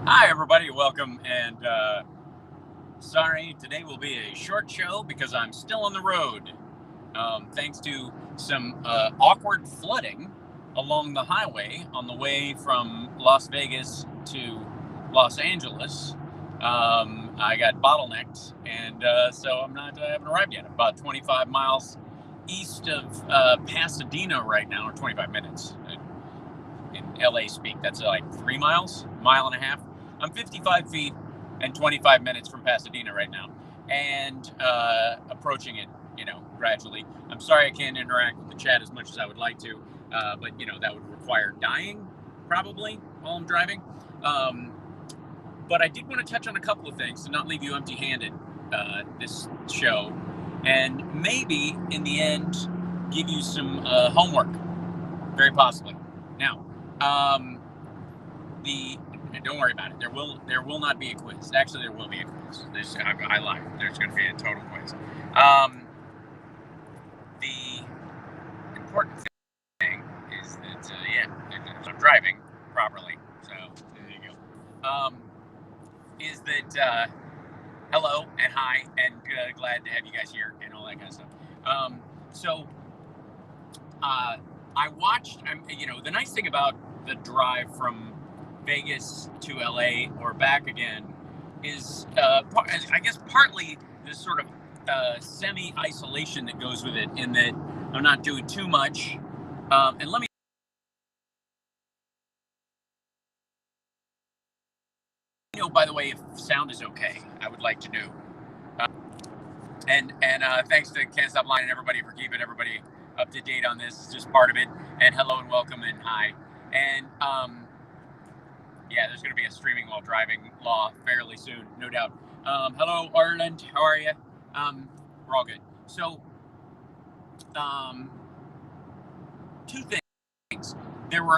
Hi, everybody. Welcome. And sorry, today will be a short show because I'm still on the road. Thanks to some awkward flooding along the highway on the way from Las Vegas to Los Angeles. I got bottlenecked, and so I'm not I haven't arrived yet. I'm about 25 miles east of Pasadena right now, or 25 minutes. In LA speak, that's like 3 miles, mile and a half. I'm 55 feet and 25 minutes from Pasadena right now, and approaching it, gradually. I'm sorry I can't interact with the chat as much as I would like to, but that would require dying probably while I'm driving. But I did want to touch on a couple of things to not leave you empty-handed this show, and maybe in the end give you some homework, very possibly. Now, don't worry about it. There will not be a quiz. Actually, there will be a quiz. I lied. There's going to be a total quiz. The important thing is that I'm driving properly. So there you go. Is that hello and hi and glad to have you guys here and all that kind of stuff. So I watched. The nice thing about the drive from Vegas to LA or back again is, I guess, partly this sort of semi-isolation that goes with it, in that I'm not doing too much. And let me know, by the way, if sound is okay. I would like to know. And thanks to Can't Stop Line and everybody for keeping everybody up to date on this. It's just part of it. And hello and welcome and hi. And there's going to be a streaming while driving law fairly soon, no doubt. Hello, Ireland. How are you? We're all good. So, two things. There were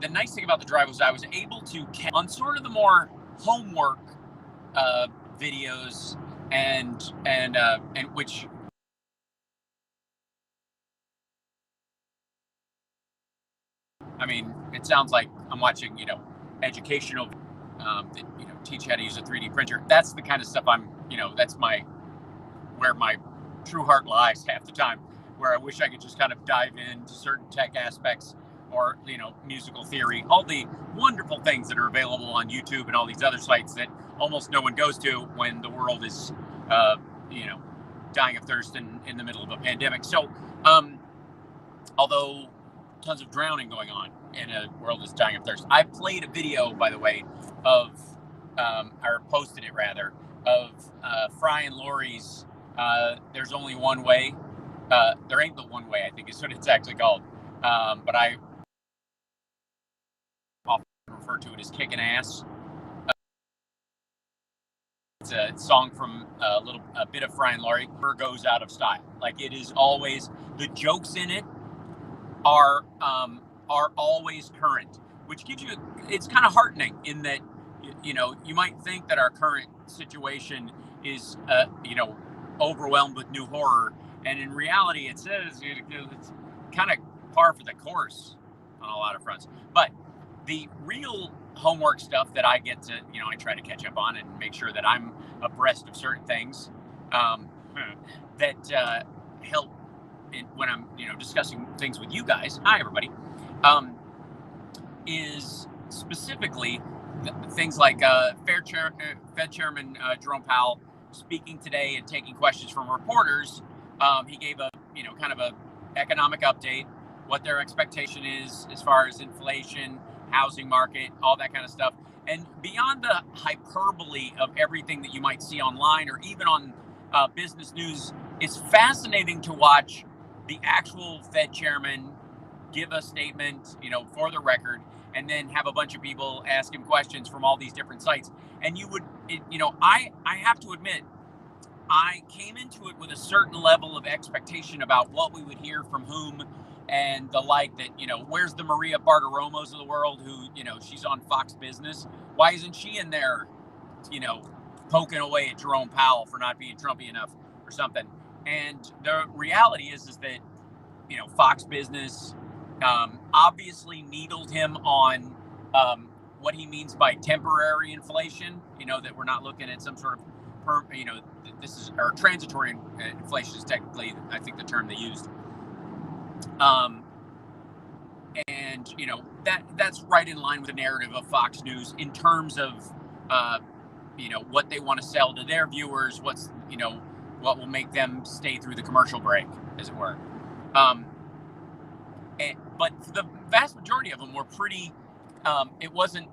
the nice thing about the drive was I was able to on sort of the more homework videos and which. I mean, it sounds like I'm watching, educational, that, teach how to use a 3D printer. That's the kind of stuff that's where my true heart lies half the time, where I wish I could just kind of dive into certain tech aspects or, musical theory, all the wonderful things that are available on YouTube and all these other sites that almost no one goes to when the world is, dying of thirst in the middle of a pandemic. So, although tons of drowning going on in a world that's dying of thirst. I played a video, by the way, of, or posted it rather, of Fry and Laurie's There's Only One Way. There Ain't But One Way, I think is what it's actually called. But I often refer to it as Kickin' Ass. It's a song from a bit of Fry and Laurie. Never goes out of style. Like, it is always, the jokes in it are always current, which gives you, it's kind of heartening in that, you might think that our current situation is, overwhelmed with new horror. And in reality, it says it's kind of par for the course on a lot of fronts. But the real homework stuff that I get to, I try to catch up on and make sure that I'm abreast of certain things that help when I'm, discussing things with you guys. Hi, everybody. Is specifically things like Fed Chairman Jerome Powell speaking today and taking questions from reporters. He gave a, kind of a economic update, what their expectation is as far as inflation, housing market, all that kind of stuff. And beyond the hyperbole of everything that you might see online or even on business news, it's fascinating to watch the actual Fed chairman give a statement, for the record, and then have a bunch of people ask him questions from all these different sites. And I have to admit, I came into it with a certain level of expectation about what we would hear from whom and the like, that, where's the Maria Bartiromos of the world who, she's on Fox Business. Why isn't she in there, poking away at Jerome Powell for not being Trumpy enough or something? And the reality is that, Fox Business obviously needled him on what he means by temporary inflation, that we're not looking at some sort of, this is, or transitory inflation is technically, I think, the term they used. And that's right in line with the narrative of Fox News in terms of what they want to sell to their viewers, what will make them stay through the commercial break, as it were. But the vast majority of them were pretty. It wasn't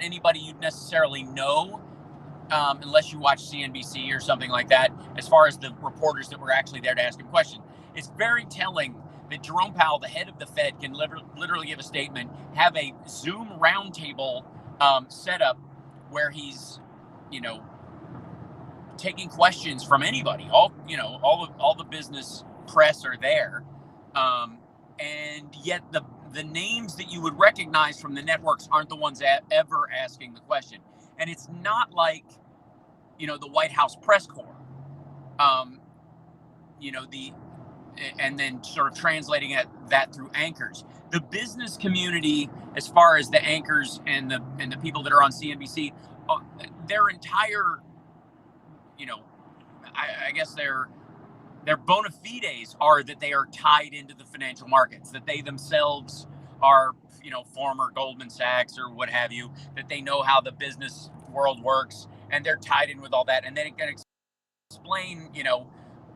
anybody you'd necessarily know unless you watch CNBC or something like that. As far as the reporters that were actually there to ask him questions, it's very telling that Jerome Powell, the head of the Fed, can literally give a statement, have a Zoom roundtable set up where he's, taking questions from anybody. All the business press are there, and yet the names that you would recognize from the networks aren't the ones ever asking the question. And it's not like, the White House press corps, and then sort of translating that through anchors. The business community, as far as the anchors and the people that are on CNBC, their entire, I guess their bona fides are that they are tied into the financial markets, that they themselves are, former Goldman Sachs or what have you, that they know how the business world works, and they're tied in with all that. And then it can explain,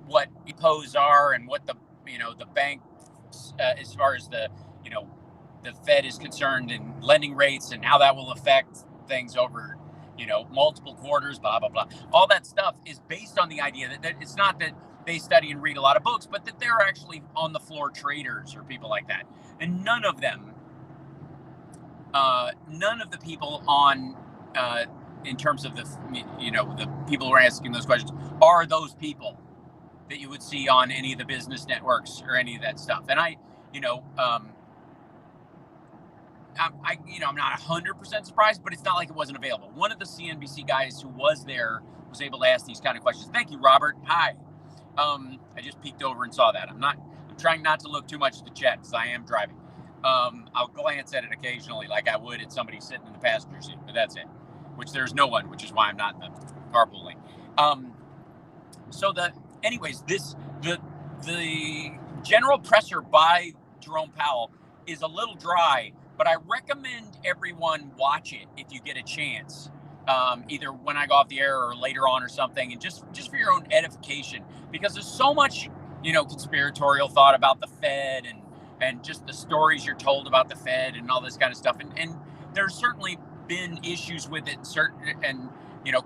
what repos are and what the bank, as far as the Fed is concerned, and lending rates and how that will affect things over multiple quarters, blah blah blah. All that stuff is based on the idea that it's not that they study and read a lot of books, but that they're actually on the floor traders or people like that. And none of the people on in terms of the people who are asking those questions are those people that you would see on any of the business networks or any of that stuff. And I'm not 100% surprised, but it's not like it wasn't available. One of the CNBC guys who was there was able to ask these kind of questions. Thank you, Robert. Hi. I just peeked over and saw that. I'm trying not to look too much at the chat because I am driving. I'll glance at it occasionally like I would at somebody sitting in the passenger seat, but that's it. Which there's no one, which is why I'm not in the carpool lane. The general presser by Jerome Powell is a little dry, but I recommend everyone watch it if you get a chance, either when I go off the air or later on or something, and just for your own edification, because there's so much, conspiratorial thought about the Fed and just the stories you're told about the Fed and all this kind of stuff. And there's certainly been issues with it, and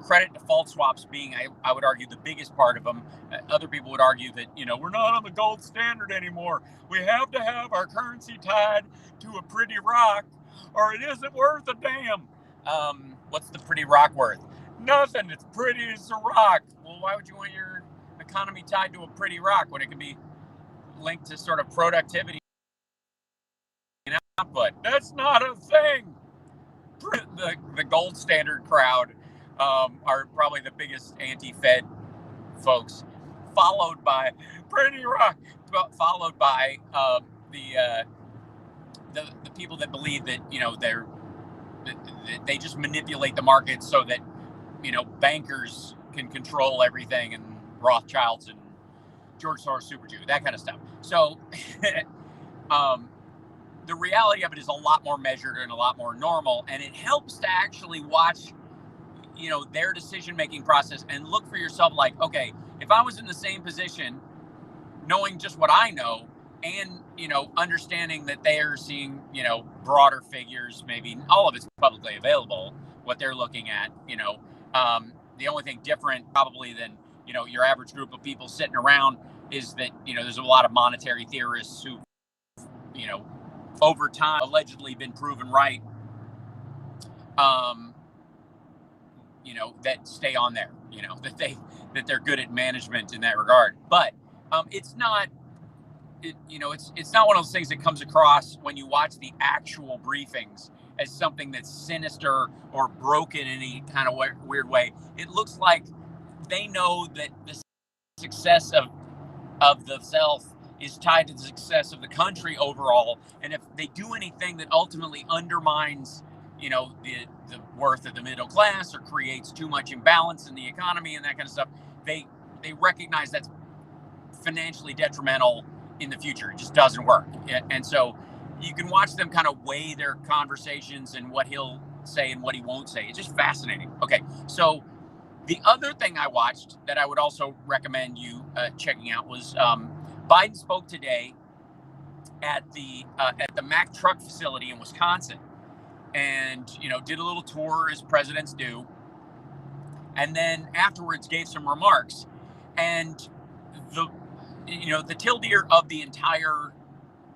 credit default swaps being, I would argue, the biggest part of them. Other people would argue that, we're not on the gold standard anymore. We have to have our currency tied to a pretty rock or it isn't worth a damn. What's the pretty rock worth? Nothing. It's pretty as a rock. Well, why would you want your economy tied to a pretty rock when it can be linked to sort of productivity and output? That's not a thing. The gold standard crowd are probably the biggest anti-Fed folks, followed by pretty rock, followed by the people that believe that they just manipulate the market so that bankers can control everything, and Rothschilds and George Soros Super Jew, that kind of stuff. So the reality of it is a lot more measured and a lot more normal, and it helps to actually watch their decision-making process and look for yourself like, okay, if I was in the same position, knowing just what I know and, understanding that they are seeing, broader figures, maybe all of it's publicly available, what they're looking at, the only thing different probably than, your average group of people sitting around is that, there's a lot of monetary theorists who, over time allegedly been proven right, that stay on there, that they're good at management in that regard. But it's not, it's not one of those things that comes across when you watch the actual briefings as something that's sinister or broken in any kind of weird way. It looks like they know that the success of the self is tied to the success of the country overall. And if they do anything that ultimately undermines, the worth of the middle class or creates too much imbalance in the economy and that kind of stuff. They recognize that's financially detrimental in the future. It just doesn't work. And so you can watch them kind of weigh their conversations and what he'll say and what he won't say. It's just fascinating. Okay, so the other thing I watched that I would also recommend you checking out was Biden spoke today at the Mack truck facility in Wisconsin, and did a little tour as presidents do, and then afterwards gave some remarks. And the tildeer of the entire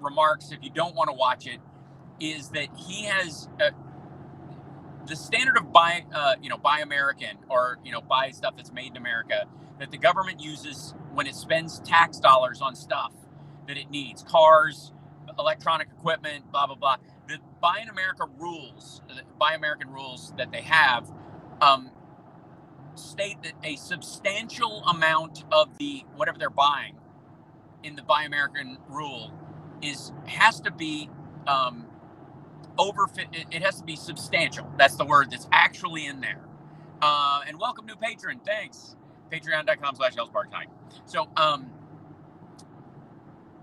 remarks, if you don't want to watch it, is that he has the standard of buy American, or buy stuff that's made in America, that the government uses when it spends tax dollars on stuff that it needs, cars, electronic equipment, blah blah blah. The Buy American rules that they have state that a substantial amount of the whatever they're buying in the Buy American rule has to be it has to be substantial. That's the word that's actually in there. And welcome, new patron. Thanks. Patreon.com/Hal Sparks. So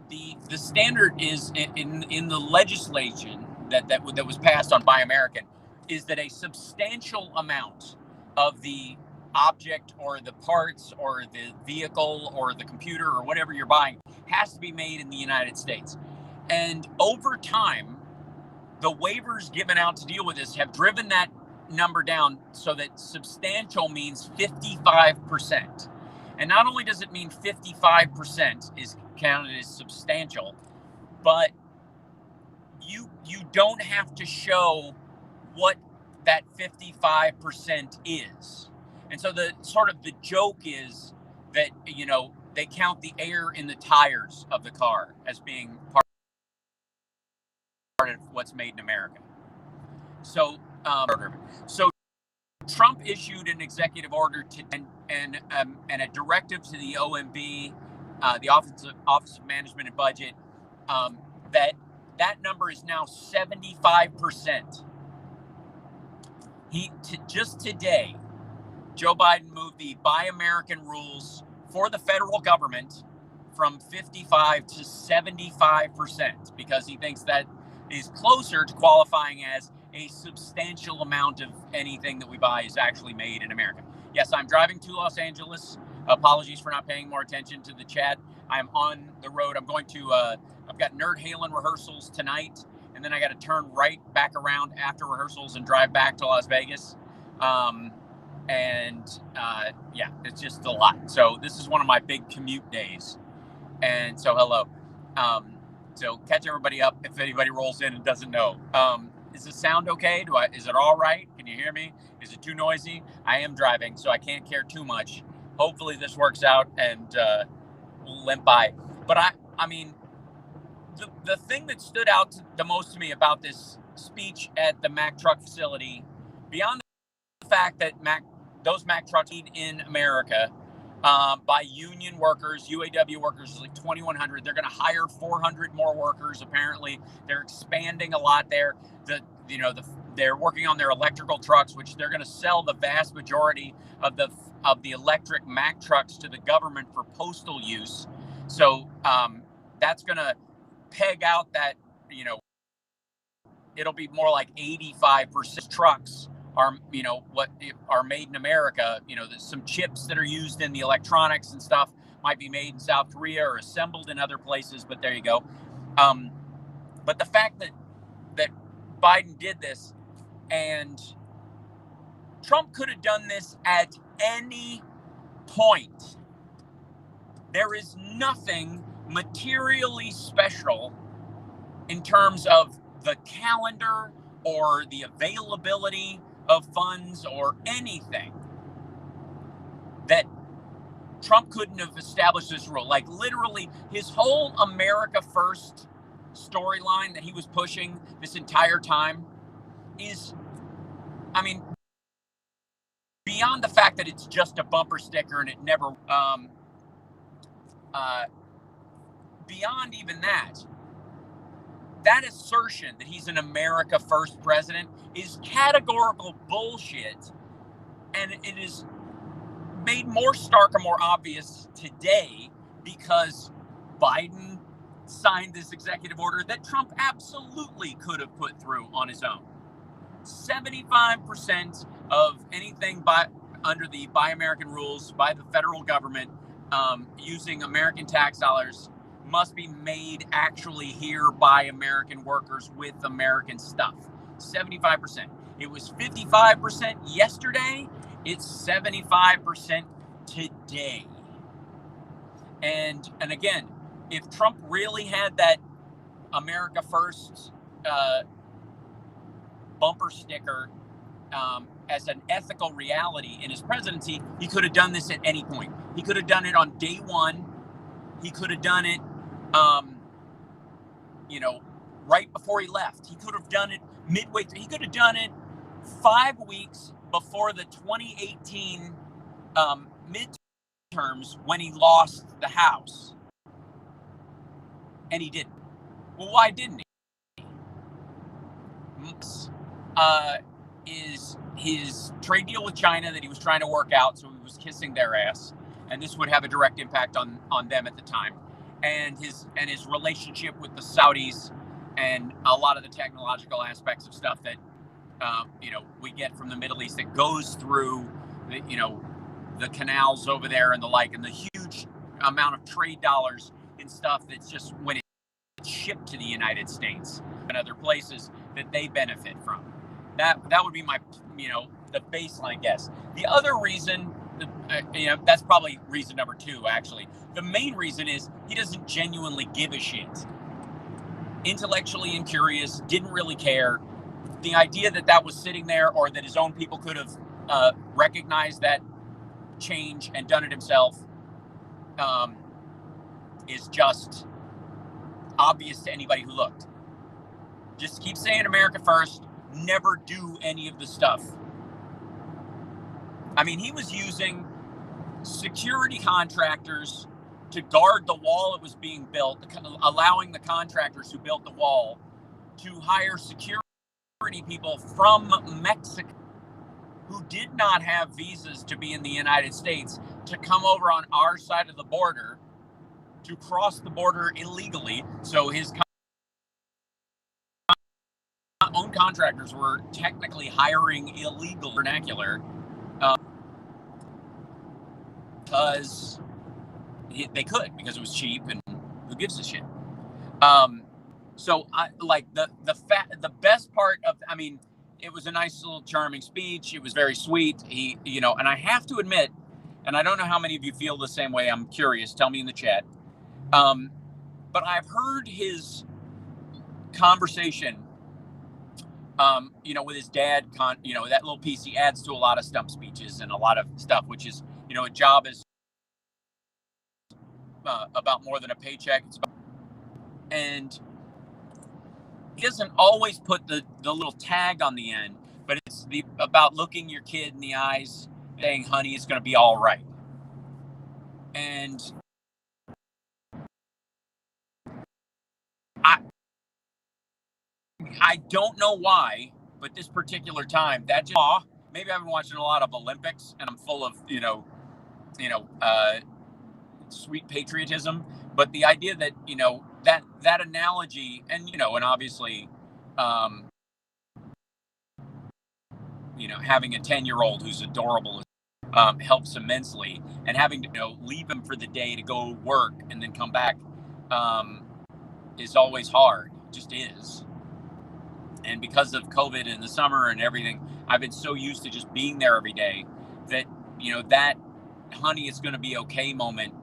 the standard is in the legislation that was passed on Buy American, is that a substantial amount of the object or the parts or the vehicle or the computer or whatever you're buying has to be made in the United States. And over time, the waivers given out to deal with this have driven that number down so that substantial means 55%. And not only does it mean 55% is counted as substantial, but you don't have to show what that 55% is. And so the joke is that they count the air in the tires of the car as being part of what's made in America. So Trump issued an executive order and a directive to the OMB, the Office of Management and Budget, that number is now 75%. Just today, Joe Biden moved the Buy American rules for the federal government from 55 to 75% because he thinks that is closer to qualifying as a substantial amount of anything that we buy is actually made in America. Yes, I'm driving to Los Angeles. Apologies for not paying more attention to the chat. I'm on the road. I'm going to, I've got Nerd Halen rehearsals tonight, and then I got to turn right back around after rehearsals and drive back to Las Vegas. Yeah, it's just a lot. So this is one of my big commute days. And so hello. So catch everybody up if anybody rolls in and doesn't know. Is the sound okay? Is it all right? Can you hear me? Is it too noisy? I am driving, so I can't care too much. Hopefully this works out and we'll limp by. But I mean, the thing that stood out the most to me about this speech at the Mack truck facility, beyond the fact that those Mack trucks in America by union workers, UAW workers, is like 2,100. They're going to hire 400 more workers. Apparently, they're expanding a lot there. They're working on their electrical trucks, which they're going to sell the vast majority of the electric Mack trucks to the government for postal use. So that's going to peg out that it'll be more like 85% trucks are what are made in America. There's some chips that are used in the electronics and stuff might be made in South Korea or assembled in other places, but there you go. But the fact that Biden did this, and Trump could have done this at any point. There is nothing materially special in terms of the calendar or the availability of funds or anything that Trump couldn't have established this rule. Like literally his whole America First storyline that he was pushing this entire time is, beyond the fact that it's just a bumper sticker and it never, beyond even that, that assertion that he's an America First president is categorical bullshit. And it is made more stark or more obvious today because Biden signed this executive order that Trump absolutely could have put through on his own. 75% of anything under the Buy American rules by the federal government using American tax dollars must be made actually here by American workers with American stuff. 75%. It was 55% yesterday. It's 75% today. And again, if Trump really had that America First bumper sticker as an ethical reality in his presidency, he could have done this at any point. He could have done it on day one. He could have done it, right before he left. He could have done it midway through. He could have done it 5 weeks before the 2018 midterms when he lost the House. And he didn't. Well, why didn't he? Is his trade deal with China that he was trying to work out, so he was kissing their ass, and this would have a direct impact on them at the time, and his relationship with the Saudis, and a lot of the technological aspects of stuff that we get from the Middle East that goes through the canals over there and the like, and the huge amount of trade dollars in stuff that's just when it's shipped to the United States and other places that they benefit from. That would be my the baseline guess. The other reason, that's probably reason number 2, actually. The main reason is he doesn't genuinely give a shit. Intellectually incurious, didn't really care. The idea that was sitting there, or that his own people could have recognized that change and done it himself, is just obvious to anybody who looked. Just keep saying America first, never do any of the stuff. I mean, he was using security contractors to guard the wall that was being built, allowing the contractors who built the wall to hire security people from Mexico who did not have visas to be in the United States to come over on our side of the border, to cross the border illegally. So his own contractors were technically hiring illegal vernacular because they could, because it was cheap, and who gives a shit. So I like the best part of, I mean, it was a nice little charming speech. It was very sweet. He, and I have to admit, and I don't know how many of you feel the same way. I'm curious. Tell me in the chat. But I've heard his conversation, with his dad, that little piece he adds to a lot of stump speeches and a lot of stuff, which is, a job is about more than a paycheck. And he doesn't always put the little tag on the end, but it's about looking your kid in the eyes, saying, honey, it's going to be all right. And I don't know why, but this particular time, that just, maybe I've been watching a lot of Olympics and I'm full of, sweet patriotism, but the idea that, that analogy, and, and obviously, having a 10-year-old who's adorable helps immensely, and having to, leave him for the day to go work and then come back is always hard. It just is. And because of COVID in the summer and everything, I've been so used to just being there every day that, that honey, it's going to be okay moment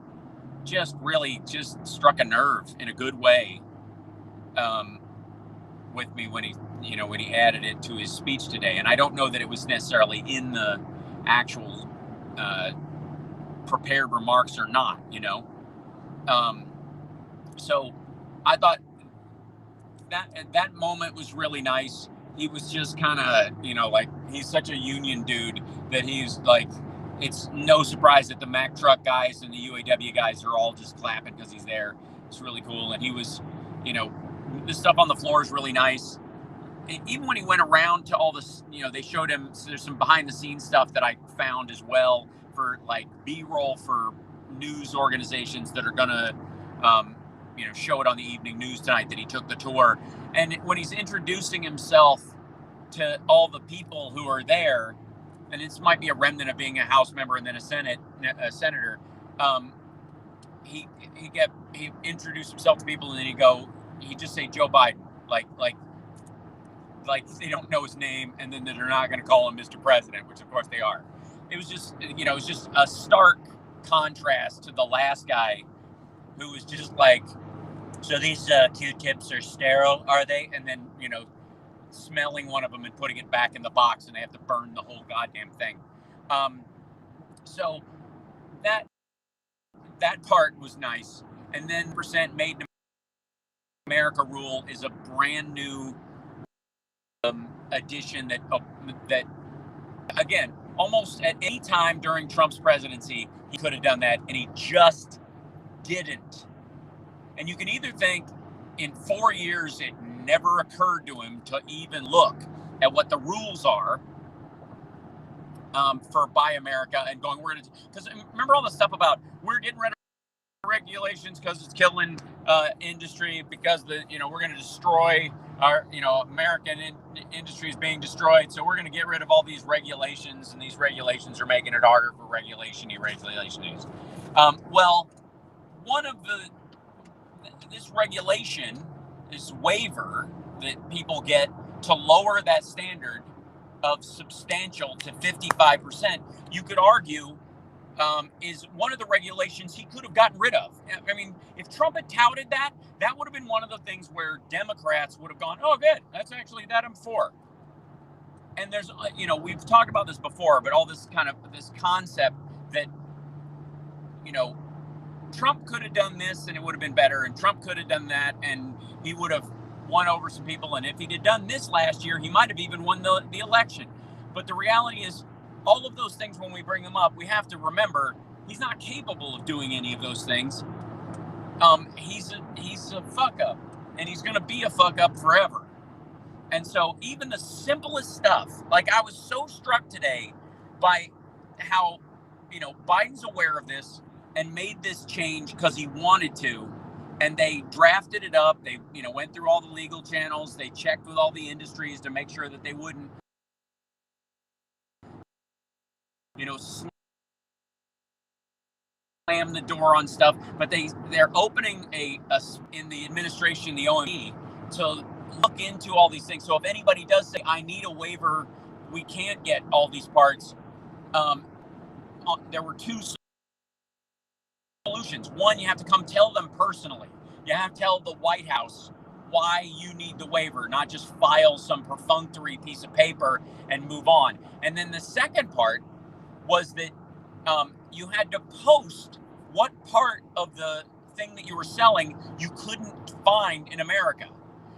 just really just struck a nerve in a good way with me when he added it to his speech today. And I don't know that it was necessarily in the actual prepared remarks or not, so I thought that moment was really nice. He was just kind of, like, he's such a union dude that he's like, it's no surprise that the Mack truck guys and the UAW guys are all just clapping because he's there. It's really cool. And he was, this stuff on the floor is really nice. Even when he went around to all this, they showed him, so there's some behind the scenes stuff that I found as well for like B-roll for news organizations that are gonna show it on the evening news tonight, that he took the tour. And when he's introducing himself to all the people who are there, and this might be a remnant of being a House member and then a senator, he introduced himself to people, and then he just say Joe Biden, like they don't know his name, and then they're not going to call him Mr. President, which of course they are. It was just, it was just a stark contrast to the last guy, who was just like, so these Q-tips are sterile, are they? And then, smelling one of them and putting it back in the box, and they have to burn the whole goddamn thing. So that part was nice. And then % Made in America rule is a brand new addition that again, almost at any time during Trump's presidency, he could have done that, and he just didn't. And you can either think in 4 years it never occurred to him to even look at what the rules are for Buy America, and going, because remember all the stuff about we're getting rid of regulations because it's killing industry, because we're going to destroy our American industry is being destroyed, so we're going to get rid of all these regulations, and these regulations are making it harder for regulations. Well, one of this regulation, this waiver that people get to lower that standard of substantial to 55%, you could argue is one of the regulations he could have gotten rid of. I mean, if Trump had touted that would have been one of the things where Democrats would have gone, oh, good, that's actually that I'm for. And there's, we've talked about this before, but all this concept that, Trump could have done this and it would have been better, and Trump could have done that and he would have won over some people, and if he'd have done this last year, he might have even won the election. But the reality is, all of those things, when we bring them up, we have to remember he's not capable of doing any of those things. He's a fuck up, and he's going to be a fuck up forever. And so even the simplest stuff, like I was so struck today by how, Biden's aware of this and made this change because he wanted to, and they drafted it up. They, went through all the legal channels. They checked with all the industries to make sure that they wouldn't, slam the door on stuff, but they're opening in the administration, the OMB, to look into all these things. So if anybody does say, I need a waiver, we can't get all these parts, there were two solutions. One, you have to come tell them personally. You have to tell the White House why you need the waiver, not just file some perfunctory piece of paper and move on. And then the second part was that you had to post what part of the thing that you were selling you couldn't find in America.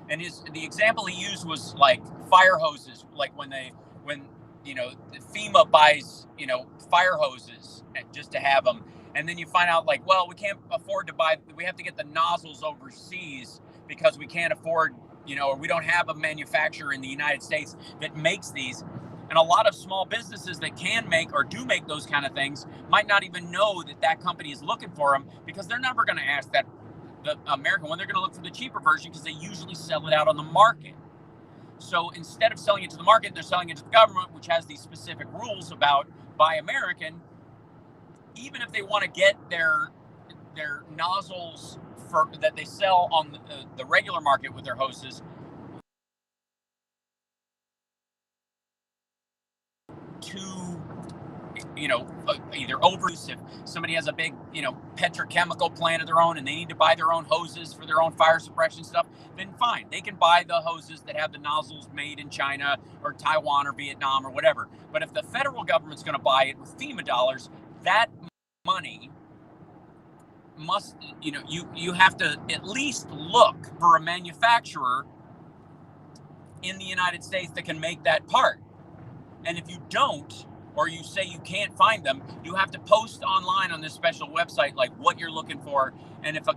And the example he used was like fire hoses, like when FEMA buys, fire hoses just to have them. And then you find out like, well, we can't afford to buy, we have to get the nozzles overseas because we can't afford, or we don't have a manufacturer in the United States that makes these. And a lot of small businesses that can make or do make those kind of things might not even know that company is looking for them, because they're never going to ask the American one. They're going to look for the cheaper version because they usually sell it out on the market. So instead of selling it to the market, they're selling it to the government, which has these specific rules about Buy American. Even if they want to get their nozzles that they sell on the regular market with their hoses, to either overuse, if somebody has a big petrochemical plant of their own and they need to buy their own hoses for their own fire suppression stuff, then fine, they can buy the hoses that have the nozzles made in China or Taiwan or Vietnam or whatever. But if the federal government's going to buy it with FEMA dollars, that money must, you have to at least look for a manufacturer in the United States that can make that part. And if you don't, or you say you can't find them, you have to post online on this special website like what you're looking for. And if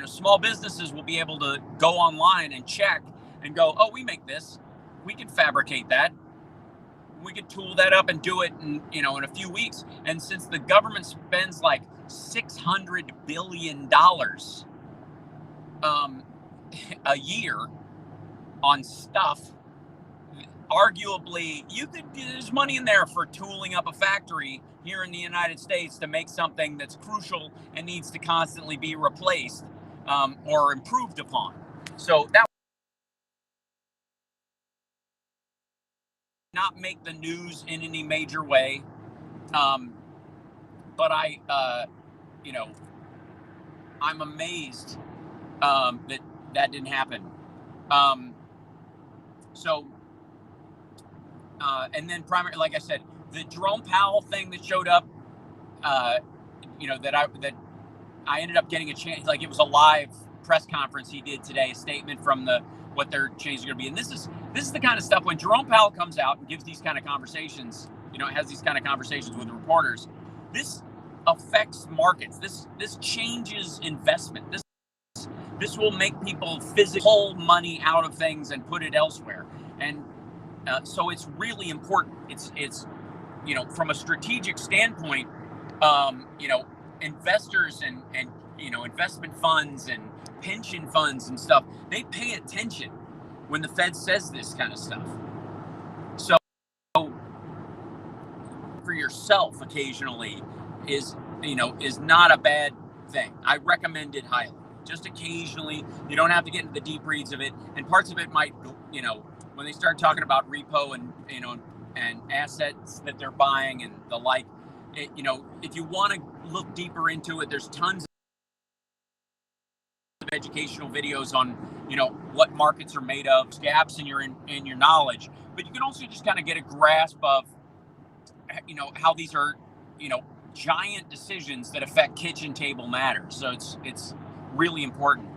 small businesses will be able to go online and check and go, oh, we make this, we can fabricate that, we could tool that up and do it in a few weeks. And since the government spends like $600 billion a year on stuff, arguably there's money in there for tooling up a factory here in the United States to make something that's crucial and needs to constantly be replaced or improved upon. So that not make the news in any major way, but I'm amazed that didn't happen. And then like I said, the Jerome Powell thing that showed up, that I ended up getting a chance, like it was a live press conference he did today, a statement from what their changes are going to be. And this is the kind of stuff when Jerome Powell comes out and gives these kind of conversations, has these kind of conversations with reporters, this affects markets. This changes investment. This will make people physically pull money out of things and put it elsewhere. And so it's really important. It's from a strategic standpoint, investors and investment funds and pension funds and stuff, they pay attention when the Fed says this kind of stuff. So for yourself occasionally is not a bad thing. I recommend it highly. Just occasionally, you don't have to get into the deep reads of it. And parts of it might, when they start talking about repo and assets that they're buying and the like, if you want to look deeper into it, there's tons of educational videos on, what markets are made of, gaps in your knowledge. But you can also just kind of get a grasp of, how these are, giant decisions that affect kitchen table matters. So it's really important.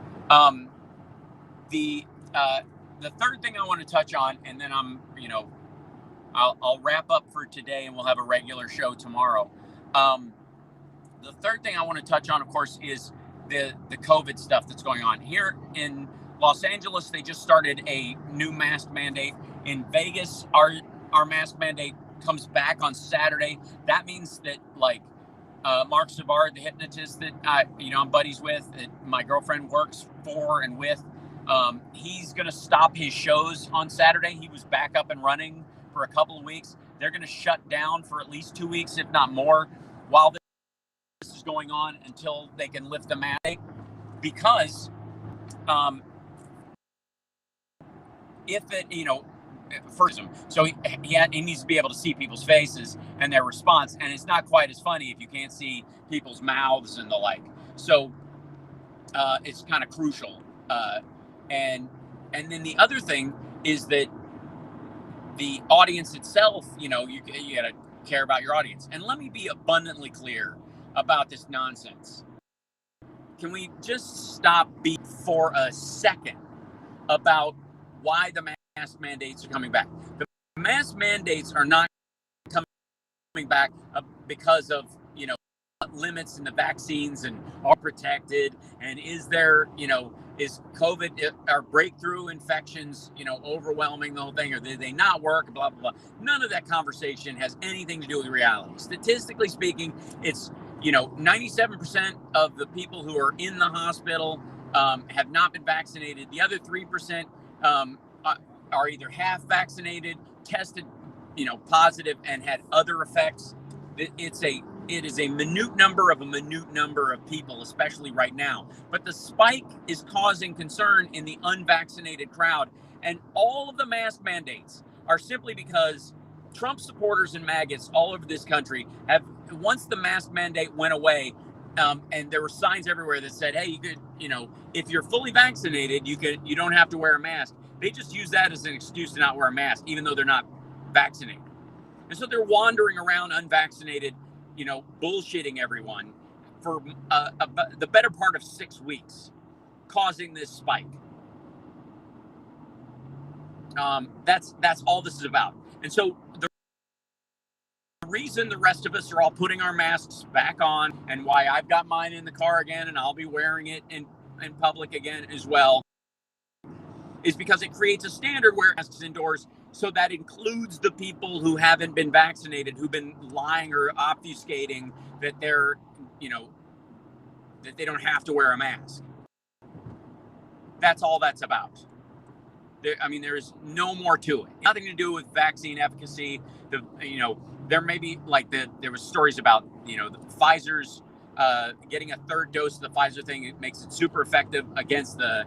The third thing I want to touch on, and then I'll wrap up for today and we'll have a regular show tomorrow. The third thing I want to touch on, of course, is the COVID stuff that's going on. Here in Los Angeles, they just started a new mask mandate. In Vegas, our mask mandate comes back on Saturday. That means that, like, Mark Savard, the hypnotist that I'm buddies with, that my girlfriend works for and with, he's going to stop his shows on Saturday. He was back up and running for a couple of weeks. They're going to shut down for at least 2 weeks, if not more, while this is going on until they can lift the mandate. Because if it, first, so he needs to be able to see people's faces and their response, and it's not quite as funny if you can't see people's mouths and the like. So it's kind of crucial. And then the other thing is that the audience itself, you got to care about your audience. And let me be abundantly clear about this nonsense. Can we just stop for a second about why the mask mandates are coming back? The mask mandates are not coming back because of, limits in the vaccines and are protected. And is there, is COVID or breakthrough infections, overwhelming the whole thing, or did they not work, blah, blah, blah. None of that conversation has anything to do with reality. Statistically speaking, it's, 97% of the people who are in the hospital have not been vaccinated. The other 3% are either half vaccinated, tested, positive, and had other effects. It is a minute number of people, especially right now. But the spike is causing concern in the unvaccinated crowd. And all of the mask mandates are simply because Trump supporters and maggots all over this country have, once the mask mandate went away, and there were signs everywhere that said, hey, you could, if you're fully vaccinated, you don't have to wear a mask. They just use that as an excuse to not wear a mask, even though they're not vaccinated. And so they're wandering around unvaccinated, bullshitting everyone for the better part of 6 weeks, causing this spike. That's all this is about. And so the reason the rest of us are all putting our masks back on, and why I've got mine in the car again and I'll be wearing it in public again as well, is because it creates a standard where masks indoors. So that includes the people who haven't been vaccinated, who've been lying or obfuscating that they're, that they don't have to wear a mask. That's all that's about. There's no more to it. Nothing to do with vaccine efficacy. There may be there was stories about, the Pfizer's getting a third dose of the Pfizer thing. It makes it super effective against the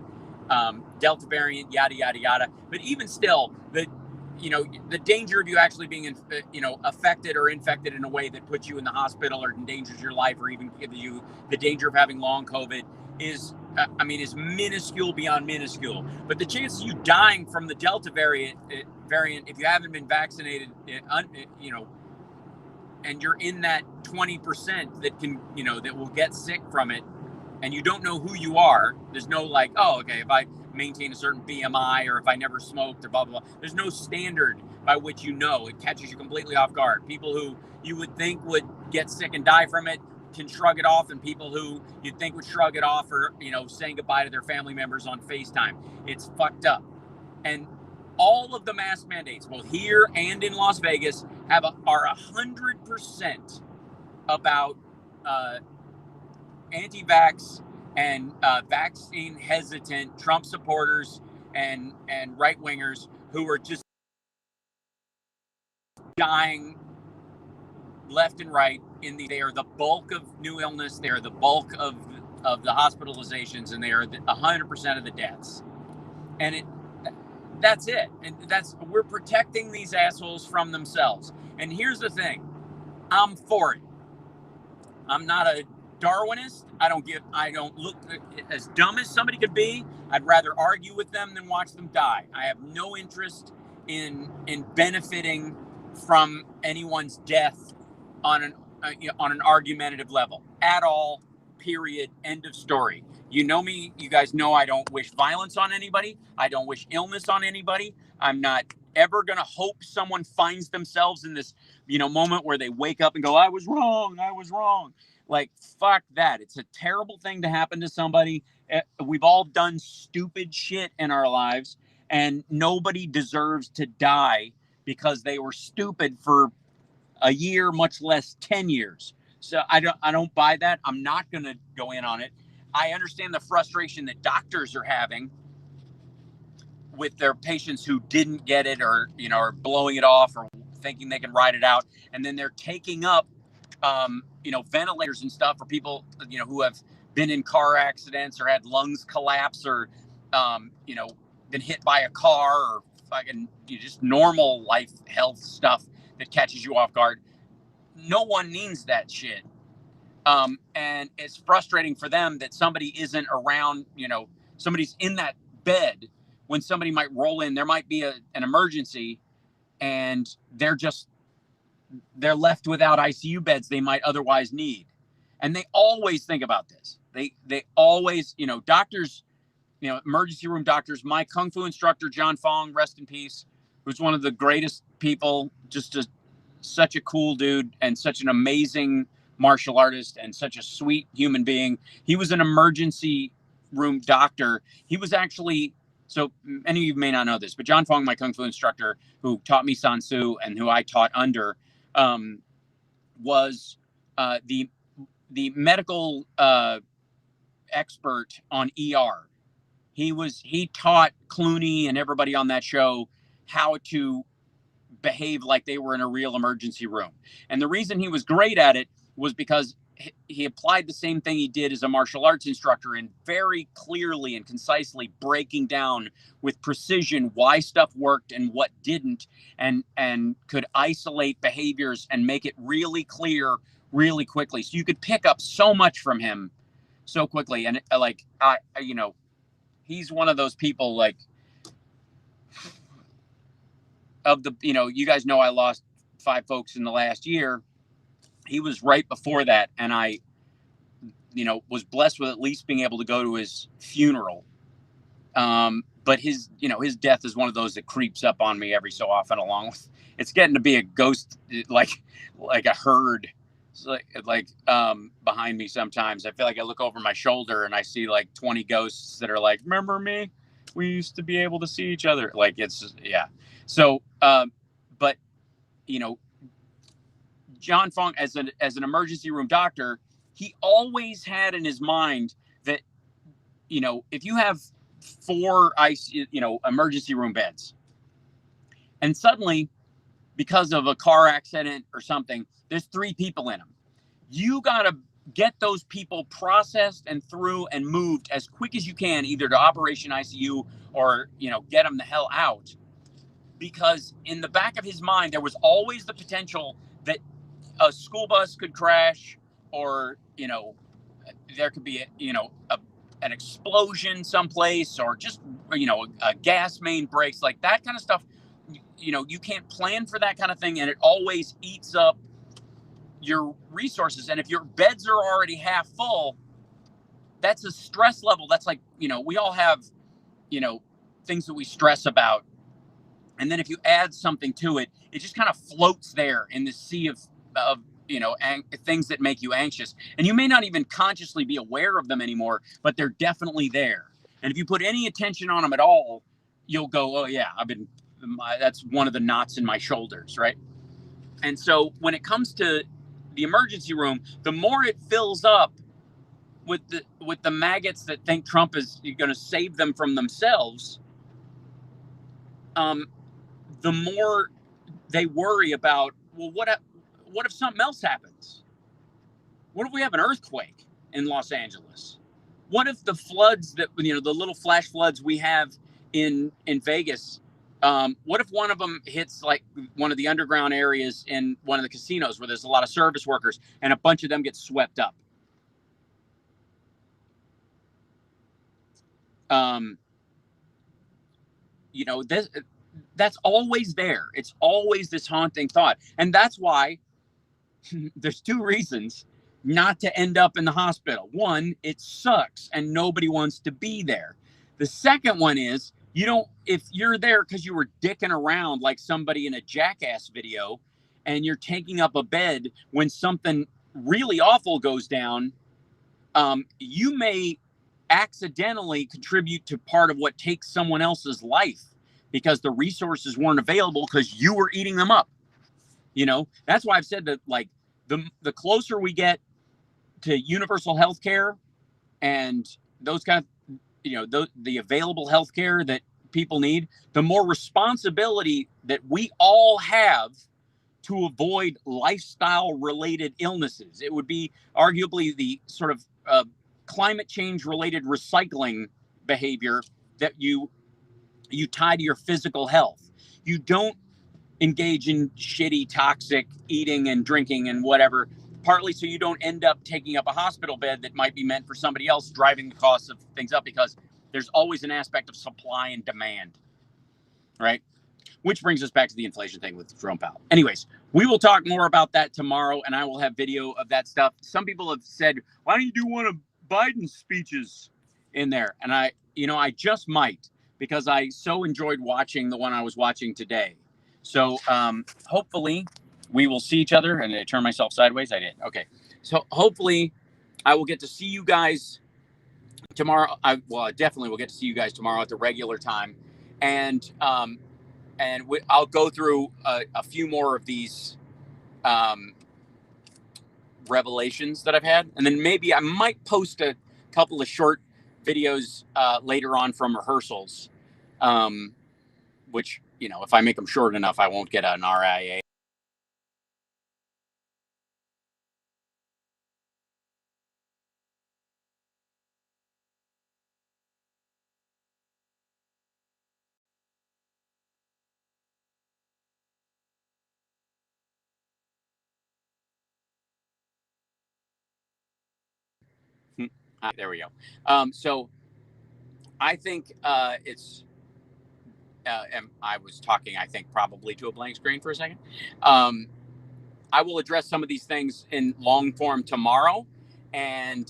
Delta variant, yada, yada, yada. But even still, the danger of you actually being, affected or infected in a way that puts you in the hospital or endangers your life, or even gives you the danger of having long COVID is minuscule beyond minuscule. But the chances of you dying from the Delta variant, if you haven't been vaccinated, and you're in that 20% that can, that will get sick from it, and you don't know who you are, there's no if I maintain a certain BMI, or if I never smoked, or blah, blah, blah. There's no standard by which it catches you completely off guard. People who you would think would get sick and die from it can shrug it off, and people who you'd think would shrug it off are, saying goodbye to their family members on FaceTime. It's fucked up. And all of the mask mandates, both here and in Las Vegas, are 100% about anti-vax and vaccine hesitant Trump supporters and right-wingers who are just dying left and right. They are the bulk of new illness. They are the bulk of the hospitalizations, and they are 100% of the deaths. And that's it. And we're protecting these assholes from themselves. And here's the thing. I'm for it. I'm not a Darwinist. I don't look as dumb as somebody could be. I'd rather argue with them than watch them die. I have no interest in benefiting from anyone's death on an argumentative level at all. Period. End of story. You know me. You guys know I don't wish violence on anybody. I don't wish illness on anybody. I'm not ever going to hope someone finds themselves in this, moment where they wake up and go, I was wrong. Fuck that. It's a terrible thing to happen to somebody. We've all done stupid shit in our lives, and nobody deserves to die because they were stupid for a year, much less 10 years. So I don't buy that. I'm not going to go in on it. I understand the frustration that doctors are having with their patients who didn't get it, or, are blowing it off, or thinking they can ride it out. And then they're taking up, ventilators and stuff for people, who have been in car accidents or had lungs collapse, or, been hit by a car, or fucking just normal life health stuff that catches you off guard. No one needs that shit. And it's frustrating for them that somebody isn't around, somebody's in that bed when somebody might roll in. There might be an emergency, and they're left without ICU beds they might otherwise need. And they always think about this. They always, doctors, emergency room doctors. My Kung Fu instructor, John Fong, rest in peace, who's one of the greatest people, such a cool dude, and such an amazing martial artist, and such a sweet human being. He was an emergency room doctor. He was actually, so many of you may not know this, but John Fong, my Kung Fu instructor, who taught me San Tzu and who I taught under, was the medical expert on ER. He taught Clooney and everybody on that show how to behave like they were in a real emergency room. And the reason he was great at it was because he applied the same thing he did as a martial arts instructor, in very clearly and concisely breaking down with precision why stuff worked and what didn't, and could isolate behaviors and make it really clear really quickly. So you could pick up so much from him so quickly. And he's one of those people, you guys know I lost 5 folks in the last year. He was right before that, and I, was blessed with at least being able to go to his funeral. but his death is one of those that creeps up on me every so often, along with it's getting to be a ghost, like a herd. It's like behind me sometimes. I feel like I look over my shoulder and I see like 20 ghosts that are like, remember me? We used to be able to see each other. Like, it's just, yeah. So, but, John Fong, as an emergency room doctor, he always had in his mind that, if you have 4 emergency room beds, and suddenly, because of a car accident or something, there's 3 people in them. You got to get those people processed and through and moved as quick as you can, either to Operation ICU or, get them the hell out. Because in the back of his mind, there was always the potential that a school bus could crash, or, there could be, an explosion someplace, or just, a gas main breaks, like that kind of stuff. You can't plan for that kind of thing, and it always eats up your resources. And if your beds are already half full, that's a stress level. That's like, we all have, things that we stress about. And then if you add something to it, it just kind of floats there in the sea of things that make you anxious. And you may not even consciously be aware of them anymore, but they're definitely there. And if you put any attention on them at all, you'll go, oh yeah, that's one of the knots in my shoulders, right? And so when it comes to the emergency room, the more it fills up with the maggots that think Trump is going to save them from themselves, the more they worry about, well, what if something else happens? What if we have an earthquake in Los Angeles? What if the floods that, the little flash floods we have in Vegas, what if one of them hits like one of the underground areas in one of the casinos where there's a lot of service workers, and a bunch of them get swept up? That's always there. It's always this haunting thought. And that's why there's 2 reasons not to end up in the hospital. One, it sucks and nobody wants to be there. The second one is, if you're there because you were dicking around like somebody in a Jackass video, and you're taking up a bed when something really awful goes down, you may accidentally contribute to part of what takes someone else's life, because the resources weren't available because you were eating them up. That's why I've said that, like, the closer we get to universal health care and those kind of, the available health care that people need, the more responsibility that we all have to avoid lifestyle related illnesses. It would be arguably the sort of climate change related recycling behavior that you tie to your physical health. You don't engage in shitty, toxic eating and drinking and whatever, partly so you don't end up taking up a hospital bed that might be meant for somebody else, driving the cost of things up, because there's always an aspect of supply and demand, right? Which brings us back to the inflation thing with Jerome Powell. Anyways, we will talk more about that tomorrow, and I will have video of that stuff. Some people have said, why don't you do one of Biden's speeches in there? And I just might, because I so enjoyed watching the one I was watching today. So hopefully we will see each other. And I turn myself sideways. I did. Okay. So hopefully I will get to see you guys tomorrow. I definitely will get to see you guys tomorrow at the regular time. And I'll go through a few more of these revelations that I've had. And then maybe I might post a couple of short videos later on from rehearsals, which, if I make them short enough, I won't get an RIA. There we go. So I think it's, and I was talking, I think, probably to a blank screen for a second. I will address some of these things in long form tomorrow. And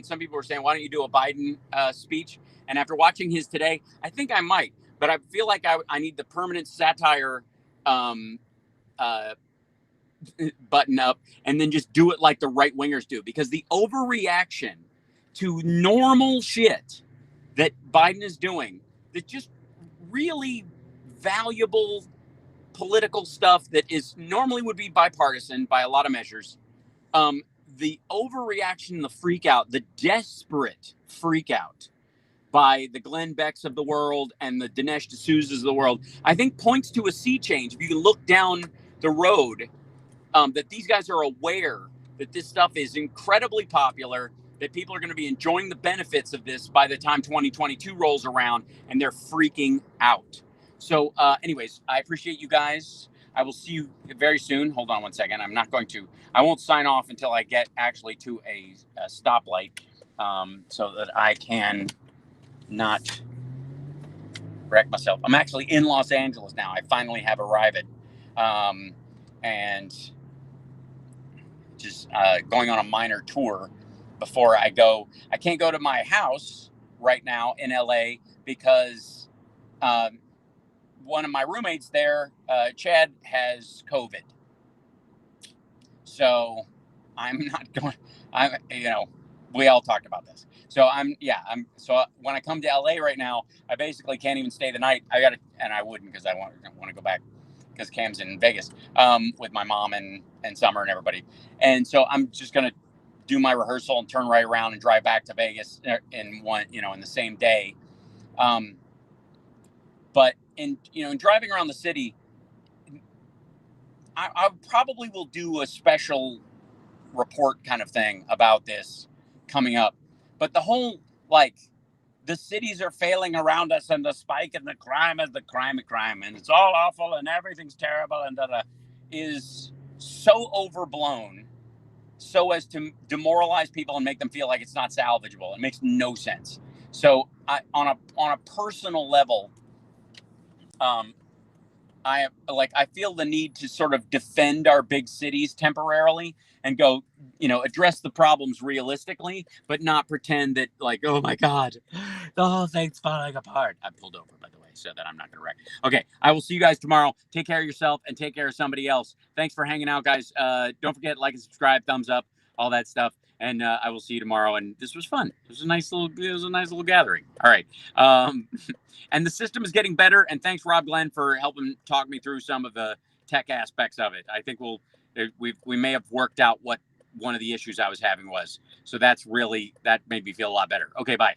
some people were saying, why don't you do a Biden speech? And after watching his today, I think I might, but I feel like I need the permanent satire uh, button up and then just do it like the right wingers do, because the overreaction to normal shit that Biden is doing, that just really valuable political stuff that is normally would be bipartisan by a lot of measures. Um, the overreaction, the freak out, the desperate freak out by the Glenn Becks of the world and the Dinesh D'Souza's of the world, I think points to a sea change. If you can look down the road, that these guys are aware that this stuff is incredibly popular, that people are going to be enjoying the benefits of this by the time 2022 rolls around, and they're freaking out. So anyways, I appreciate you guys. I will see you very soon. Hold on one second. I won't sign off until I get actually to a stoplight, so that I can not wreck myself. I'm actually in Los Angeles now. I finally have arrived. And just going on a minor tour before I go. I can't go to my house right now in LA because one of my roommates there, Chad, has COVID. So I'm not going. We all talked about this. So so when I come to LA right now, I basically can't even stay the night. And I wouldn't, because I want to go back, because Cam's in Vegas with my mom and Summer and everybody. And so I'm just gonna do my rehearsal and turn right around and drive back to Vegas in the same day. But in driving around the city, I probably will do a special report kind of thing about this coming up. But the whole, like, the cities are failing around us, and the spike in the crime is the crime, and it's all awful and everything's terrible and is so overblown, so as to demoralize people and make them feel like it's not salvageable. It makes no sense. So on a personal level, I feel the need to sort of defend our big cities temporarily and go, address the problems realistically, but not pretend that, like, oh my God, the whole thing's falling apart. I pulled over, by the way, so that I'm not going to wreck. Okay, I will see you guys tomorrow. Take care of yourself and take care of somebody else. Thanks for hanging out, guys. Don't forget, like and subscribe, thumbs up, all that stuff. And I will see you tomorrow. And this was fun. It was a nice little gathering. All right. And the system is getting better. And thanks, Rob Glenn, for helping talk me through some of the tech aspects of it. I think we may have worked out what one of the issues I was having was. So that made me feel a lot better. Okay, bye.